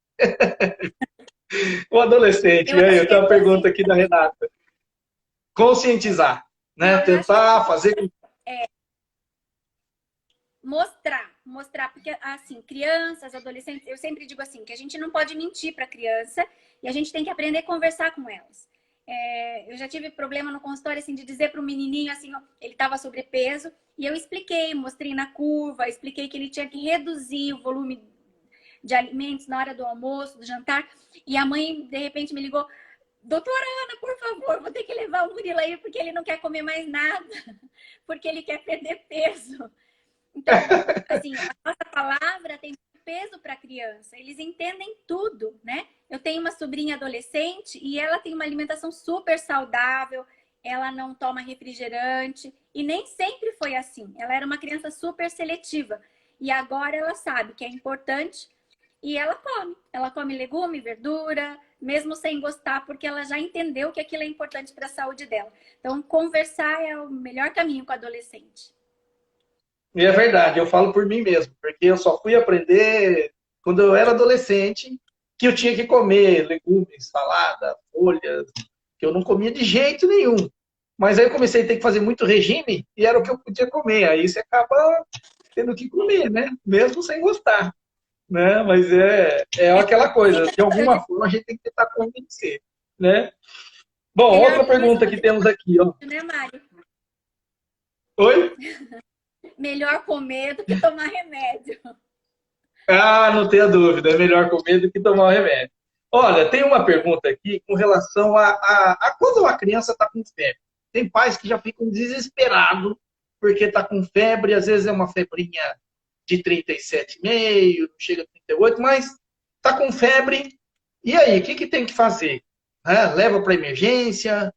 O adolescente, Eu e aí, acho eu que tenho é uma pergunta aqui da Renata. Conscientizar, né? não, eu acho que é Tentar fazer com. mostrar, porque assim, crianças, adolescentes, eu sempre digo assim, que a gente não pode mentir para a criança e a gente tem que aprender a conversar com elas. Eu já tive problema no consultório, assim, de dizer para o menininho, assim, ó, ele estava sobrepeso, e eu expliquei, mostrei na curva, expliquei que ele tinha que reduzir o volume de alimentos na hora do almoço, do jantar, e a mãe, de repente, me ligou, doutora Ana, por favor, vou ter que levar o Murilo aí, porque ele não quer comer mais nada, porque ele quer perder peso. Então, assim, a nossa palavra tem peso para a criança. Eles entendem tudo, né? Eu tenho uma sobrinha adolescente e ela tem uma alimentação super saudável, ela não toma refrigerante e nem sempre foi assim. Ela era uma criança super seletiva e agora ela sabe que é importante e ela come. Ela come legume, verdura, mesmo sem gostar, porque ela já entendeu que aquilo é importante para a saúde dela. Então, conversar é o melhor caminho com o adolescente. E é verdade, eu falo por mim mesmo, porque eu só fui aprender quando eu era adolescente que eu tinha que comer legumes, salada, folhas, que eu não comia de jeito nenhum. Mas aí eu comecei a ter que fazer muito regime e era o que eu podia comer. Aí você acaba tendo que comer, né? Mesmo sem gostar, né? Mas é aquela coisa, de Eu alguma digo, forma a gente tem que tentar convencer, né? Bom, melhor outra comer pergunta se que você tem, temos aqui, ó. né, Mário? Oi? Melhor comer do que tomar remédio. Ah, não tenha dúvida, é melhor comer do que tomar o remédio. Olha, tem uma pergunta aqui com relação a quando a criança está com febre. Tem pais que já ficam desesperados porque está com febre, às vezes é uma febrinha de 37,5, não chega a 38, mas está com febre. E aí, o que tem que fazer? Leva para emergência,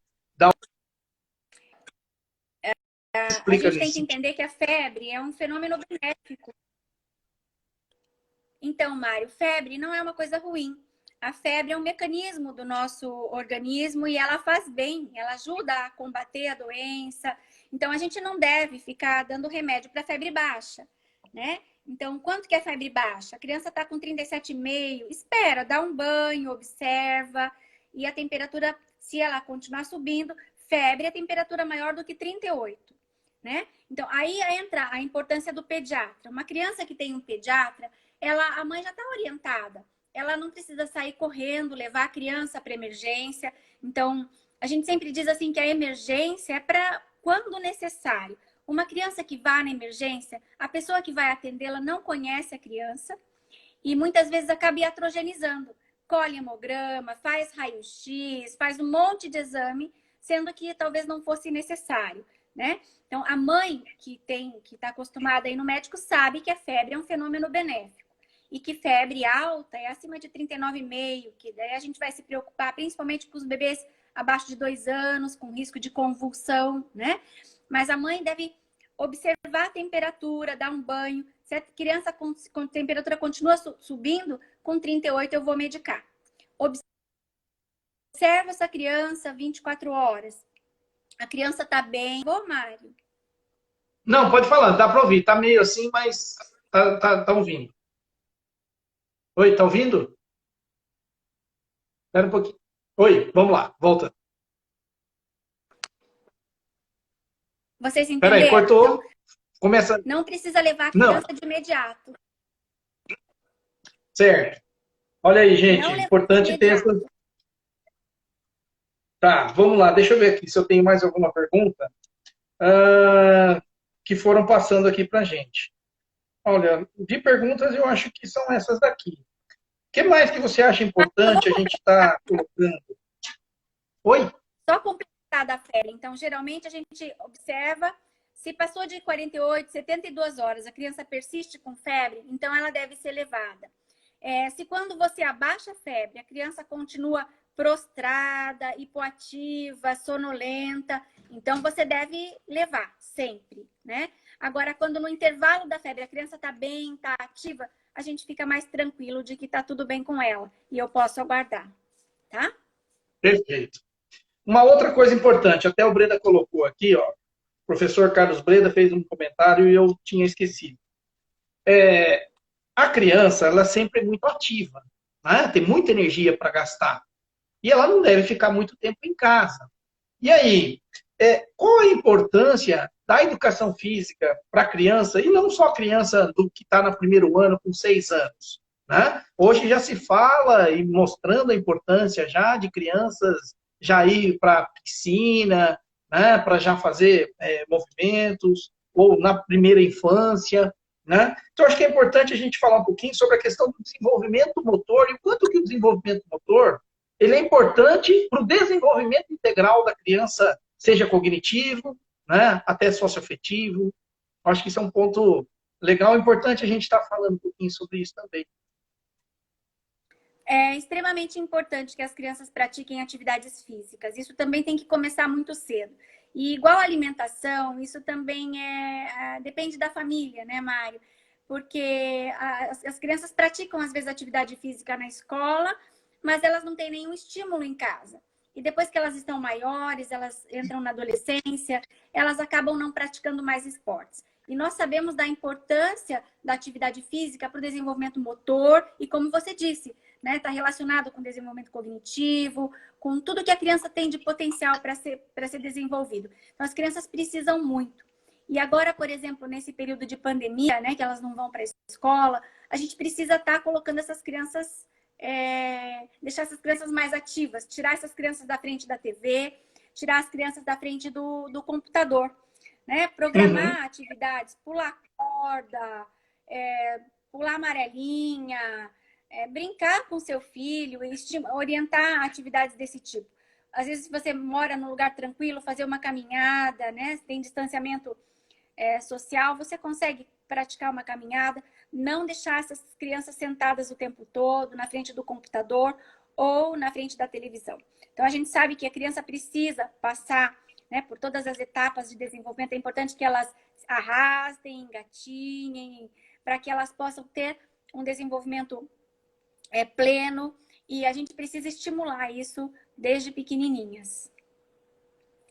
A explica gente tem nesse que sentido. entender que a febre é um fenômeno benéfico. Então, Mário, febre não é uma coisa ruim. A febre é um mecanismo do nosso organismo e ela faz bem, ela ajuda a combater a doença. Então, a gente não deve ficar dando remédio para febre baixa, né? Então, quanto que é febre baixa? A criança está com 37,5, espera, dá um banho, observa, e a temperatura, se ela continuar subindo, febre é temperatura maior do que 38, né? Então, aí entra a importância do pediatra. Uma criança que tem um pediatra, a mãe já está orientada. Ela não precisa sair correndo, levar a criança para emergência. Então, a gente sempre diz assim que a emergência é para quando necessário. Uma criança que vá na emergência, a pessoa que vai atendê-la não conhece a criança e muitas vezes acaba iatrogenizando. Colhe hemograma, faz raio-x, faz um monte de exame, sendo que talvez não fosse necessário, né? Então, a mãe que está acostumada a ir no médico sabe que a febre é um fenômeno benéfico e que febre alta é acima de 39,5, que daí a gente vai se preocupar principalmente com os bebês abaixo de 2 anos, com risco de convulsão, né? Mas a mãe deve observar a temperatura, dar um banho. Se a criança com temperatura continua subindo, com 38 eu vou medicar. Observa essa criança 24 horas. A criança tá bem. Ô, Mário. Não, pode falar, dá para ouvir. Tá meio assim, mas tá ouvindo. Oi, tá ouvindo? Espera um pouquinho. Oi, vamos lá, volta. Vocês Espera aí, entenderam? cortou. Então, Começa. não precisa levar a Não, criança de imediato. certo. Olha aí, gente, Não levar de importante ter essa. imediato. Tá, vamos lá, deixa eu ver aqui se eu tenho mais alguma pergunta que foram passando aqui pra gente. Olha, de perguntas eu acho que são essas daqui. O que mais que você acha importante a gente estar colocando? Oi? Só completar da febre. Então, geralmente a gente observa se passou de 48, 72 horas, a criança persiste com febre, então ela deve ser levada. Se quando você abaixa a febre, a criança continua prostrada, hipoativa, sonolenta, então você deve levar sempre, né? Agora, quando no intervalo da febre a criança está bem, está ativa, a gente fica mais tranquilo de que está tudo bem com ela e eu posso aguardar, tá? Perfeito. Uma outra coisa importante, até o Breda colocou aqui, ó. O professor Carlos Breda fez um comentário e eu tinha esquecido. A criança, ela sempre é muito ativa, né? Tem muita energia para gastar. E ela não deve ficar muito tempo em casa. E aí, qual a importância da educação física para a criança, e não só a criança do que está no primeiro ano, com 6 anos? Né? Hoje já se fala, e mostrando a importância já de crianças já ir para a piscina, né? Para já fazer movimentos, ou na primeira infância. Né? Então, acho que é importante a gente falar um pouquinho sobre a questão do desenvolvimento motor, e o quanto que o desenvolvimento motor ele é importante para o desenvolvimento integral da criança, seja cognitivo, né, até socioafetivo. Acho que isso é um ponto legal e importante a gente estar falando um pouquinho sobre isso também. É extremamente importante que as crianças pratiquem atividades físicas. Isso também tem que começar muito cedo. E igual a alimentação, isso também depende da família, né, Mário? Porque as crianças praticam, às vezes, atividade física na escola, mas elas não têm nenhum estímulo em casa. E depois que elas estão maiores, elas entram na adolescência, elas acabam não praticando mais esportes. E nós sabemos da importância da atividade física para o desenvolvimento motor e, como você disse, né, está relacionado com desenvolvimento cognitivo, com tudo que a criança tem de potencial para ser desenvolvido. Então, as crianças precisam muito. E agora, por exemplo, nesse período de pandemia, né, que elas não vão para a escola, a gente precisa estar colocando essas crianças, deixar essas crianças mais ativas, tirar essas crianças da frente da TV, tirar as crianças da frente do computador, né? Programar atividades, pular corda, pular amarelinha, brincar com seu filho, orientar atividades desse tipo. Às vezes, se você mora num lugar tranquilo, fazer uma caminhada, né? Se tem distanciamento social, você consegue praticar uma caminhada, não deixar essas crianças sentadas o tempo todo na frente do computador ou na frente da televisão. Então, a gente sabe que a criança precisa passar, né, por todas as etapas de desenvolvimento. É importante que elas arrastem, engatinhem, para que elas possam ter um desenvolvimento pleno, e a gente precisa estimular isso desde pequenininhas.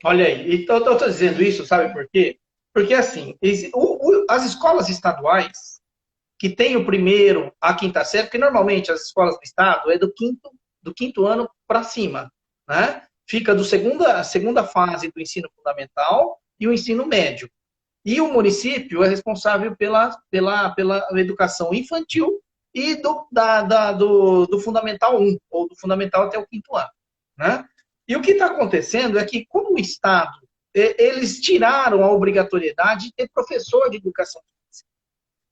Olha aí, então eu estou dizendo isso, sabe por quê? Porque, assim, as escolas estaduais, que têm o primeiro a quinta série, porque normalmente as escolas do estado é do quinto ano para cima, né? Fica a segunda fase do ensino fundamental e o ensino médio. E o município é responsável pela educação infantil e do Fundamental 1, ou do Fundamental até o quinto ano. Né? E o que está acontecendo é que, como o Estado, eles tiraram a obrigatoriedade de ter professor de educação física.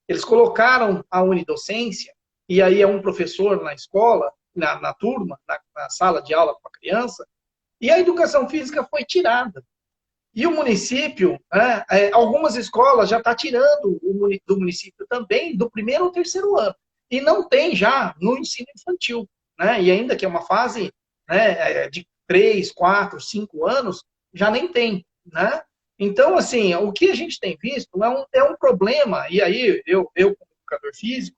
Eles colocaram a unidocência, e aí é um professor na escola, na turma, na sala de aula com a criança, e a educação física foi tirada. E o município, algumas escolas já estão tirando do município também do primeiro ou terceiro ano. E não tem já no ensino infantil. Né? E ainda que é uma fase, né, de 3, 4, 5 anos, já nem tem. Né? Então, assim, o que a gente tem visto é um problema, e aí eu, como educador físico,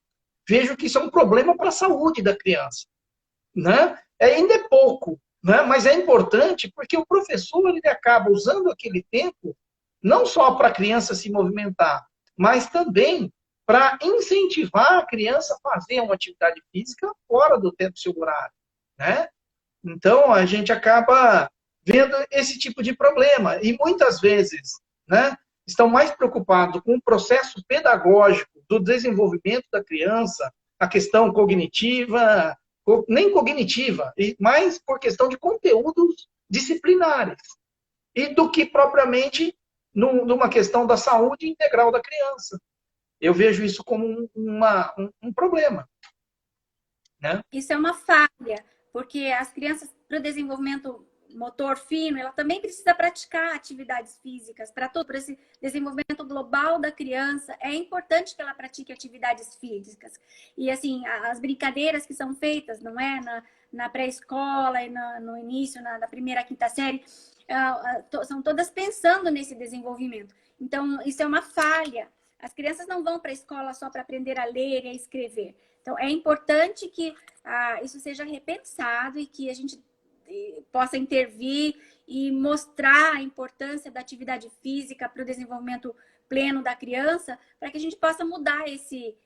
vejo que isso é um problema para a saúde da criança. Né? Ainda é pouco, né? Mas é importante porque o professor ele acaba usando aquele tempo não só para a criança se movimentar, mas também para incentivar a criança a fazer uma atividade física fora do tempo seu horário. Né? Então, a gente acaba vendo esse tipo de problema. E muitas vezes, né, estão mais preocupados com o processo pedagógico do desenvolvimento da criança, a questão cognitiva, nem cognitiva, mas por questão de conteúdos disciplinares, e do que propriamente numa questão da saúde integral da criança. Eu vejo isso como um problema. Né? Isso é uma falha, porque as crianças, para o desenvolvimento motor fino, ela também precisa praticar atividades físicas para todo esse desenvolvimento global da criança. É importante que ela pratique atividades físicas. E assim, as brincadeiras que são feitas, não é, na pré-escola e no início, na primeira, quinta série, são todas pensando nesse desenvolvimento. Então, isso é uma falha. As crianças não vão para a escola só para aprender a ler e a escrever. Então, é importante que isso seja repensado e que a gente possa intervir e mostrar a importância da atividade física para o desenvolvimento pleno da criança, para que a gente possa mudar esse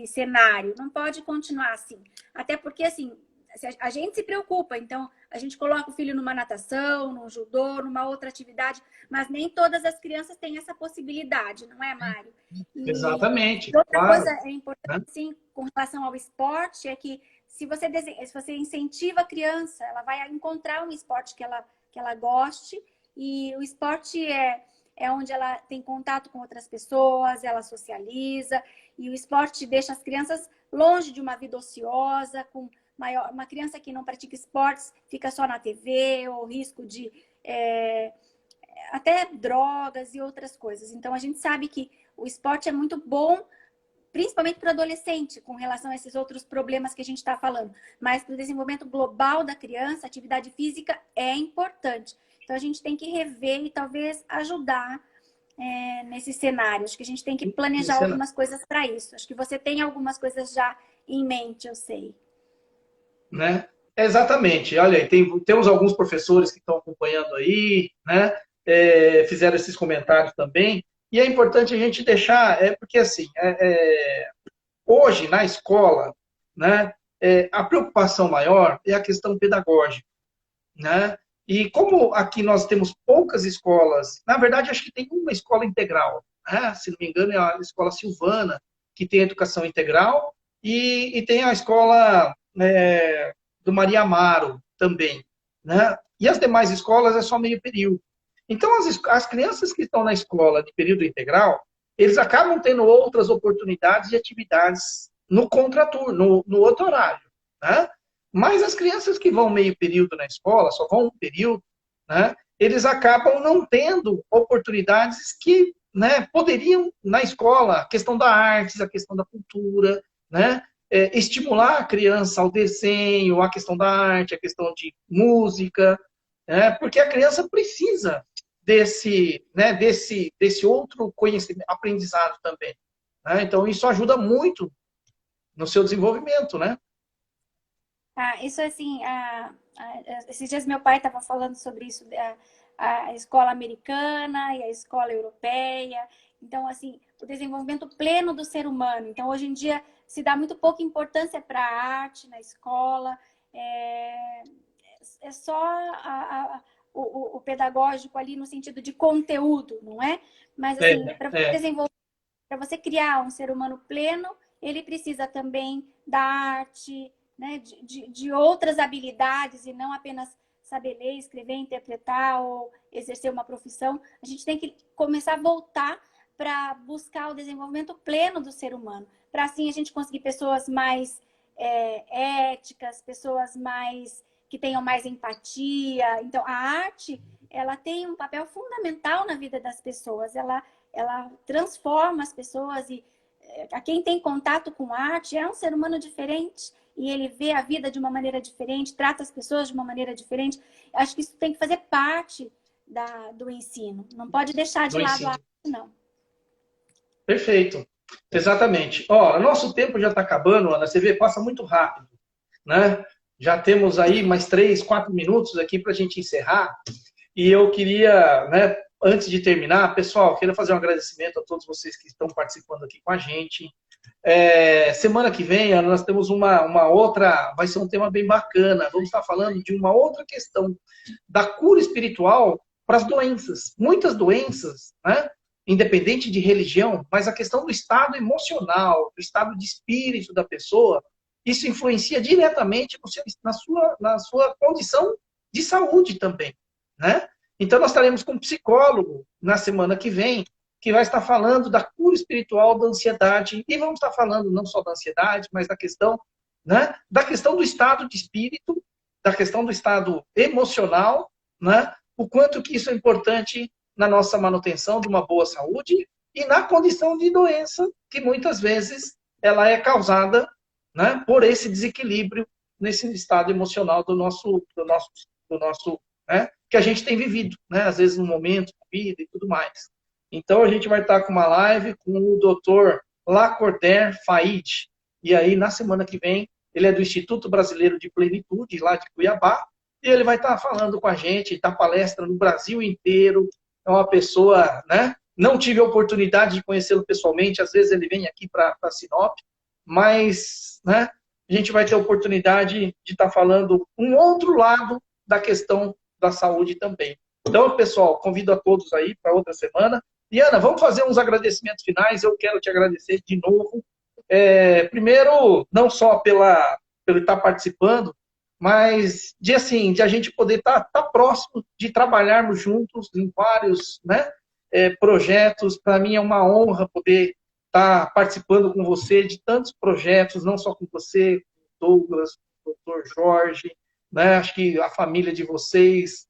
cenário. Não pode continuar assim. Até porque, assim, a gente se preocupa, então a gente coloca o filho numa natação, num judô, numa outra atividade, mas nem todas as crianças têm essa possibilidade, não é, Mário? Exatamente. Outra Claro. coisa é importante, sim, com relação ao esporte, é que se você incentiva a criança, ela vai encontrar um esporte que ela goste, e o esporte é onde ela tem contato com outras pessoas, ela socializa, e o esporte deixa as crianças longe de uma vida ociosa, uma criança que não pratica esportes fica só na TV, ou risco de até drogas e outras coisas. Então, a gente sabe que o esporte é muito bom, principalmente para o adolescente, com relação a esses outros problemas que a gente está falando. Mas para o desenvolvimento global da criança, a atividade física é importante. Então, a gente tem que rever e talvez ajudar nesse cenário. Acho que a gente tem que planejar algumas coisas para isso. Acho que você tem algumas coisas já em mente, eu sei. Né? Exatamente. Olha, temos alguns professores que estão acompanhando aí, né? Fizeram esses comentários também. E é importante a gente deixar, porque assim, hoje na escola, né, a preocupação maior é a questão pedagógica, né? E como aqui nós temos poucas escolas, na verdade acho que tem uma escola integral, né? Se não me engano é a Escola Silvana, que tem educação integral, e tem a escola do Maria Amaro também, né? E as demais escolas é só meio período. Então, as crianças que estão na escola de período integral, eles acabam tendo outras oportunidades de atividades no contraturno, no outro horário. Né? Mas as crianças que vão meio período na escola, só vão um período, né? Eles acabam não tendo oportunidades que, né, poderiam na escola, a questão da arte, a questão da cultura, né? Estimular a criança ao desenho, a questão da arte, a questão de música, porque a criança precisa desse outro conhecimento, aprendizado também. Né? Então, isso ajuda muito no seu desenvolvimento, né? Isso assim, esses dias meu pai estava falando sobre isso, a escola americana e a escola europeia. Então, assim, o desenvolvimento pleno do ser humano. Então, hoje em dia, se dá muito pouca importância para a arte na escola. É, é só o pedagógico ali no sentido de conteúdo, não é? Mas, É, assim, para você é, desenvolver, para você criar um ser humano pleno, ele precisa também da arte, né, de outras habilidades e não apenas saber ler, escrever, interpretar ou exercer uma profissão. A gente tem que começar a voltar para buscar o desenvolvimento pleno do ser humano, para assim a gente conseguir pessoas mais éticas, pessoas mais que tenham mais empatia. Então, a arte, ela tem um papel fundamental na vida das pessoas. Ela transforma as pessoas e a quem tem contato com arte é um ser humano diferente e ele vê a vida de uma maneira diferente, trata as pessoas de uma maneira diferente. Acho que isso tem que fazer parte do ensino. Não pode deixar de do lado a ensino. arte, não. Perfeito. Exatamente. Ó, nosso tempo já está acabando, Ana. Você vê, passa muito rápido, né? Já temos aí mais 3, 4 minutos aqui para a gente encerrar. E eu queria, né, antes de terminar, pessoal, queria fazer um agradecimento a todos vocês que estão participando aqui com a gente. Semana que vem, Ana, nós temos uma outra, vai ser um tema bem bacana. Vamos estar falando de uma outra questão da cura espiritual para as doenças. Muitas doenças, né? Independente de religião, mas a questão do estado emocional, do estado de espírito da pessoa, isso influencia diretamente na sua condição de saúde também, né? Então, nós estaremos com um psicólogo na semana que vem, que vai estar falando da cura espiritual da ansiedade, e vamos estar falando não só da ansiedade, mas da questão, né, da questão do estado de espírito, da questão do estado emocional, né, o quanto que isso é importante na nossa manutenção de uma boa saúde e na condição de doença que muitas vezes ela é causada, né, por esse desequilíbrio nesse estado emocional do nosso, né, que a gente tem vivido, né, às vezes no momento da vida e tudo mais. Então a gente vai estar com uma live com o Dr. Lacordaire Faid. E aí na semana que vem ele é do Instituto Brasileiro de Plenitude lá de Cuiabá e ele vai estar falando com a gente, dá palestra no Brasil inteiro. É uma pessoa, né? Não tive a oportunidade de conhecê-lo pessoalmente, às vezes ele vem aqui para Sinop, mas, né, a gente vai ter a oportunidade de estar falando um outro lado da questão da saúde também. Então, pessoal, convido a todos aí para outra semana. E, Ana, vamos fazer uns agradecimentos finais. Eu quero te agradecer de novo. Primeiro, não só pelo estar participando, mas de a gente poder estar próximo, de trabalharmos juntos em vários, né, projetos. Para mim é uma honra poder estar participando com você de tantos projetos, não só com você, com o Douglas, com o Dr. Jorge, né, acho que a família de vocês,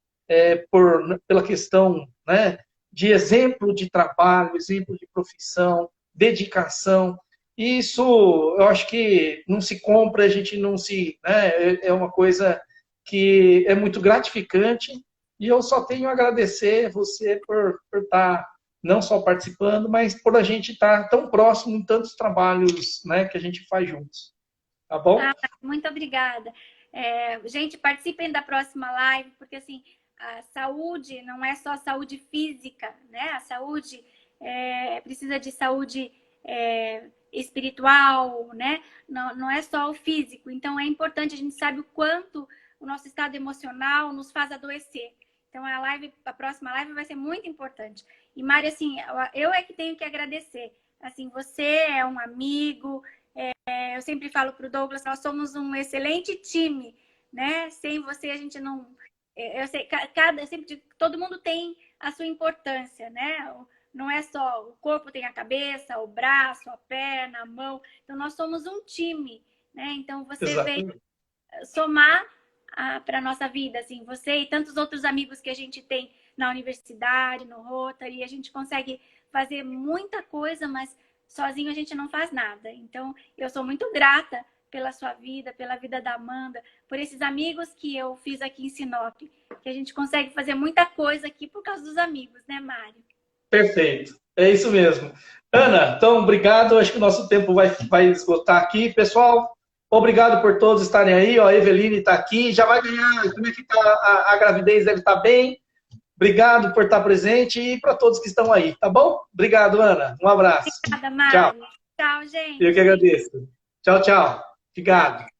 pela questão, né, de exemplo de trabalho, exemplo de profissão, dedicação. Isso eu acho que não se compra, a gente não se. Né, é uma coisa que é muito gratificante e eu só tenho a agradecer você por estar não só participando, mas por a gente estar tão próximo em tantos trabalhos, né, que a gente faz juntos. Tá bom? Muito obrigada. Gente, participem da próxima live, porque assim, a saúde não é só saúde física, né? A saúde precisa de saúde espiritual, né? Não é só o físico. Então é importante, a gente sabe o quanto o nosso estado emocional nos faz adoecer. Então a próxima live vai ser muito importante. E Mari, assim, eu é que tenho que agradecer. Assim, você é um amigo. Eu sempre falo para o Douglas, nós somos um excelente time, né? Sem você a gente não. Eu sei, eu sempre digo, todo mundo tem a sua importância, né? Não é só o corpo, tem a cabeça, o braço, a perna, a mão. Então nós somos um time, né? Então você veio Exatamente. somar para a nossa vida, assim, você e tantos outros amigos que a gente tem na universidade, no Rotary, a gente consegue fazer muita coisa, mas sozinho a gente não faz nada. Então, eu sou muito grata pela sua vida, pela vida da Amanda, por esses amigos que eu fiz aqui em Sinop, que a gente consegue fazer muita coisa aqui por causa dos amigos, né, Mário? Perfeito. É isso mesmo. Ana, então, obrigado. Acho que o nosso tempo vai esgotar aqui. Pessoal, obrigado por todos estarem aí. Ó, a Eveline está aqui. Já vai ganhar. Como é que está a gravidez? Deve estar bem. Obrigado por estar presente e para todos que estão aí, tá bom? Obrigado, Ana. Um abraço. Obrigada, Tchau. Mário. Tchau, Eu que gente. agradeço. Tchau, tchau. Obrigado.